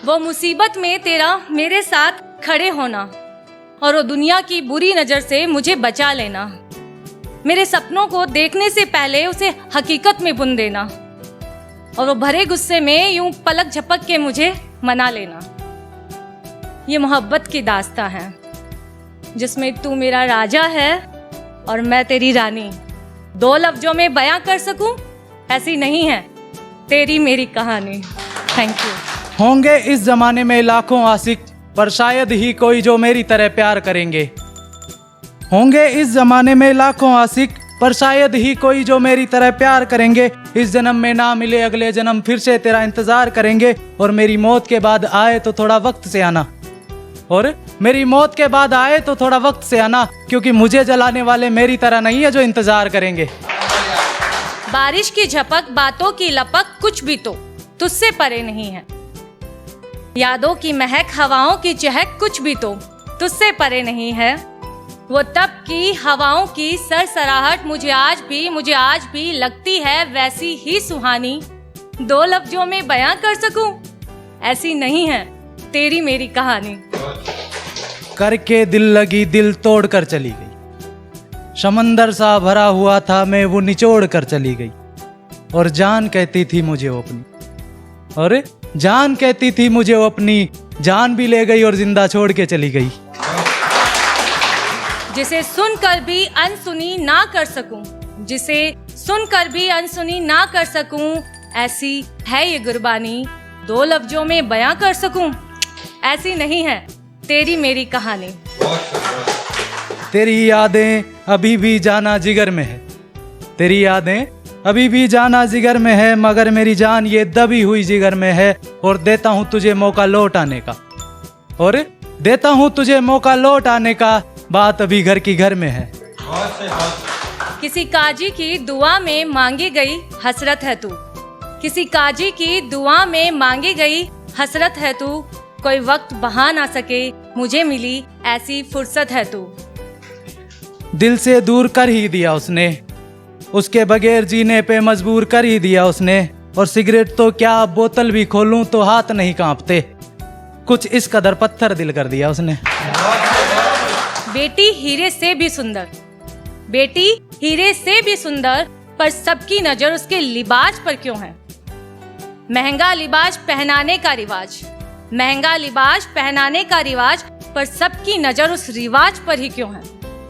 वो मुसीबत में तेरा मेरे साथ खड़े होना और वो दुनिया की बुरी नज़र से मुझे बचा लेना। मेरे सपनों को देखने से पहले उसे हकीकत में बुन देना और वो भरे गुस्से में यूं पलक झपक के मुझे मना लेना। ये मोहब्बत की दास्तां है जिसमें तू मेरा राजा है और मैं तेरी रानी। दो लफ्जों में बयां कर सकूं ऐसी नहीं है तेरी मेरी कहानी। Thank you. होंगे इस जमाने में लाखों आशिक, पर शायद ही कोई जो मेरी तरह प्यार करेंगे। होंगे इस जमाने में लाखों आशिक, पर शायद ही कोई जो मेरी तरह प्यार करेंगे। इस जन्म में ना मिले अगले जन्म फिर से तेरा इंतजार करेंगे। और मेरी मौत के बाद आए तो थोड़ा वक्त से आना, और मेरी मौत के बाद आए तो थोड़ा वक्त से आना, क्योंकि मुझे जलाने वाले मेरी तरह नहीं है जो इंतजार करेंगे। बारिश की झपक, बातों की लपक, कुछ भी तो तुझसे परे नहीं है। यादों की महक, हवाओं की चहक, कुछ भी तो तुझसे परे नहीं है। वो तब की हवाओं की सरसराहट मुझे आज भी लगती है वैसी ही सुहानी। दो लफ्जों में बयां कर सकूं ऐसी नहीं है तेरी मेरी कहानी। करके दिल लगी दिल तोड़ कर चली गई। समंदर सा भरा हुआ था मैं वो निचोड़ कर चली गई। और जान कहती थी मुझे वो अपनी, और जान कहती थी मुझे वो अपनी, जान भी ले गई और जिंदा छोड़ के चली गई। जिसे सुनकर भी अनसुनी ना कर सकूं, जिसे सुनकर भी अनसुनी ना कर सकूं, ऐसी है ये गुरबानी। दो लफ्जों में बयां कर सकूं ऐसी नहीं है तेरी मेरी कहानी। तेरी यादें अभी भी जाना जिगर में है, तेरी यादें अभी भी जाना जिगर में है, मगर मेरी जान ये दबी हुई जिगर में है। और देता हूँ तुझे मौका लौट आने का, और देता हूँ तुझे मौका लौट आने का, बात अभी घर की घर में है। किसी काजी की दुआ में मांगी गई हसरत है तू, किसी काजी की दुआ में मांगी गई हसरत है तू। कोई वक्त बहा ना सके मुझे मिली ऐसी फुर्सत है तू। दिल से दूर कर ही दिया उसने, उसके बगैर जीने पे मजबूर कर ही दिया उसने। और सिगरेट तो क्या बोतल भी खोलूं तो हाथ नहीं कांपते, कुछ इस कदर पत्थर दिल कर दिया उसने। बेटी हीरे से भी सुंदर, बेटी हीरे से भी सुंदर, पर सबकी नजर उसके लिबास पर क्यों है। महंगा लिबास पहनाने का रिवाज, महंगा लिबास पहनाने का रिवाज, पर सबकी नजर उस रिवाज पर ही क्यों है।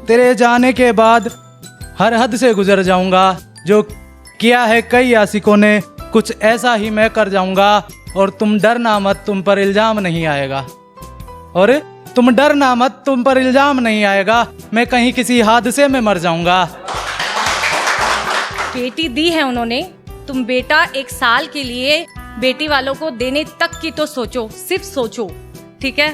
तेरे जाने के बाद हर हद से गुजर जाऊंगा, जो किया है कई आशिकों ने कुछ ऐसा ही मैं कर जाऊंगा। और तुम डरना मत, तुम पर इल्जाम नहीं आएगा, और तुम डरना मत, तुम पर इल्जाम नहीं आएगा, मैं कहीं किसी हादसे में मर जाऊंगा। बेटी दी है उन्होंने, तुम बेटा एक साल के लिए बेटी वालों को देने तक की तो सोचो, सिर्फ सोचो, ठीक है।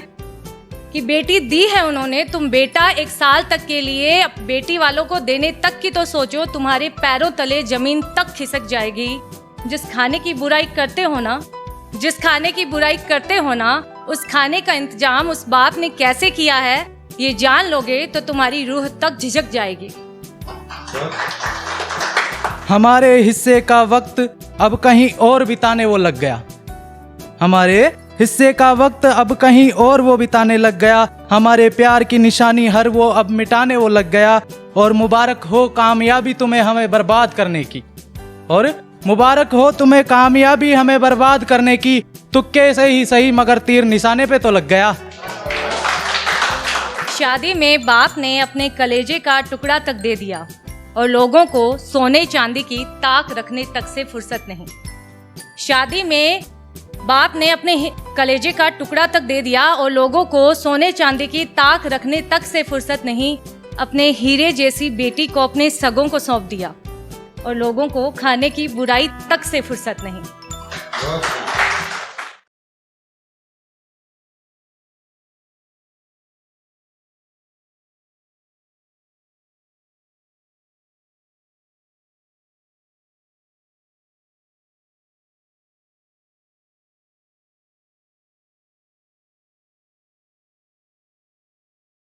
कि बेटी दी है उन्होंने, तुम बेटा एक साल तक के लिए बेटी वालों को देने तक की तो सोचो। तुम्हारे पैरों तले जमीन तक खिसक जाएगी। जिस खाने की बुराई करते हो ना, जिस खाने की बुराई करते हो ना, उस खाने का इंतजाम उस बाप ने कैसे किया है ये जान लोगे तो तुम्हारी रूह तक झिझक जाएगी। हमारे हिस्से का वक्त अब कहीं और बिताने वो लग गया, हमारे हिस्से का वक्त अब कहीं और वो बिताने लग गया। हमारे प्यार की निशानी हर वो अब मिटाने वो लग गया। और मुबारक हो कामयाबी तुम्हें हमें बर्बाद करने की, और मुबारक हो तुम्हें कामयाबी हमें बर्बाद करने की। तुक्के से ही सही मगर तीर निशाने पे तो लग गया। शादी में बाप ने अपने कलेजे का टुकड़ा तक दे दिया और लोगों को सोने चांदी की ताक रखने तक से फुर्सत नहीं। शादी में बाप ने अपने कलेजे का टुकड़ा तक दे दिया और लोगों को सोने चांदी की ताक रखने तक से फुर्सत नहीं। अपने हीरे जैसी बेटी को अपने सगों को सौंप दिया और लोगों को खाने की बुराई तक से फुर्सत नहीं।